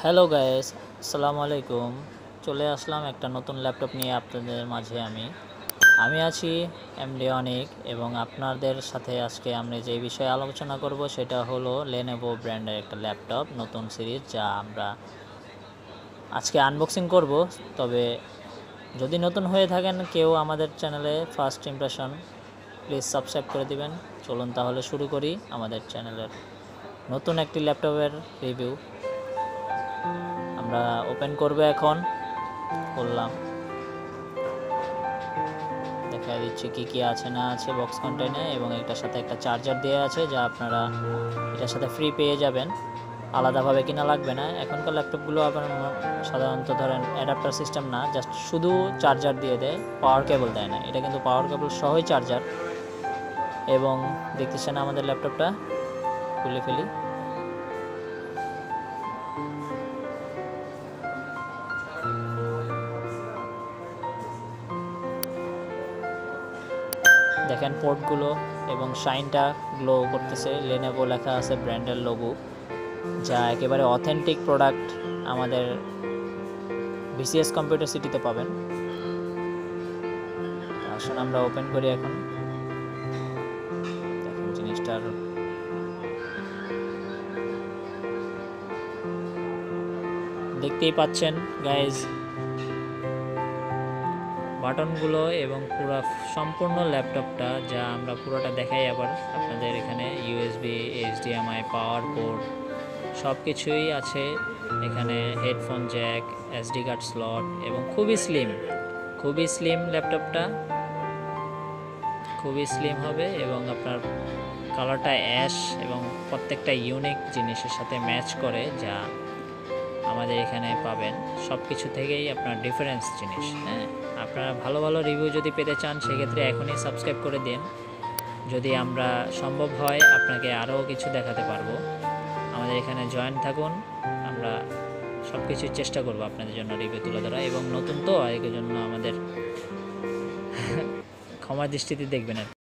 Hello guys, আসসালামু আলাইকুম। চলে আসলাম একটা নতুন ল্যাপটপ নিয়ে আপনাদের মাঝে। আমি আছি এমডি অনিক, এবং আপনাদের সাথে আজকে আমরা যে বিষয়ে আলোচনা করব সেটা হলো Lenovo ব্র্যান্ডের একটা ল্যাপটপ নতুন সিরিজ, যা আমরা আজকে আনবক্সিং করব। তবে যদি নতুন হয়ে থাকেন কেউ আমাদের চ্যানেলে ফার্স্ট ইমপ্রেশন, প্লিজ সাবস্ক্রাইব করে দিবেন। চলুন তাহলে শুরু করি আমাদের চ্যানেলের নতুন একটি ল্যাপটপের রিভিউ। আমরা ওপেন করব, এখন করলাম, দেখা দিচ্ছি কি কি আছে না আছে বক্স কন্টেইনে, এবং এটার সাথে একটা চার্জার দেওয়া আছে যা আপনারা এটার সাথে ফ্রি পেয়ে যাবেন, আলাদাভাবে কিনা লাগবে না। এখনকার ল্যাপটপগুলো আপনার সাধারণত ধরেন অ্যাডাপ্টার সিস্টেম না, জাস্ট শুধু চার্জার দিয়ে দেয়, পাওয়ার কেবল দেয় না। এটা কিন্তু পাওয়ার কেবল সহই চার্জার। এবং দেখতেছেন আমাদের ল্যাপটপটা, খুলে ফেলি। দেখেন পোর্টগুলো এবং শাইনটা গ্লো করতেছে, Lenovo লেখা আছে ব্র্যান্ডের লোগো, যা একেবারে অথেন্টিক প্রোডাক্ট আমাদের বিসিএস কম্পিউটার সিটিতে পাবেন। আসুন আমরা ওপেন করি এখন। দেখেন জিনিসটার দেখতেই পাচ্ছেন গাইজ, বাটনগুলো এবং পুরো সম্পূর্ণ ল্যাপটপটা, যা আমরা পুরোটা দেখাই আবার আপনাদের। এখানে ইউএসবি, HDMI, পাওয়ার পোর্ট সব কিছুই আছে এখানে, headphone Jack, SD card slot, এবং খুবই স্লিম ল্যাপটপটা, খুবই স্লিম হবে। এবং আপনার কালারটা অ্যাশ এবং প্রত্যেকটা ইউনিক জিনিসের সাথে ম্যাচ করে, যা আমাদের এখানে পাবেন। সব কিছু থেকেই আপনার ডিফারেন্স জিনিস। হ্যাঁ, আপনারা ভালো ভালো রিভিউ যদি পেতে চান সেক্ষেত্রে এখনই সাবস্ক্রাইব করে দিন। যদি আমরা সম্ভব হয় আপনাকে আরও কিছু দেখাতে পারবো। আমাদের এখানে জয়েন থাকুন, আমরা সব কিছুর চেষ্টা করবো আপনাদের জন্য রিভিউ তুলে ধরা। এবং নতুন তো এই জন্য আমাদের ক্ষমা দৃষ্টিতে দেখবেন আর কি।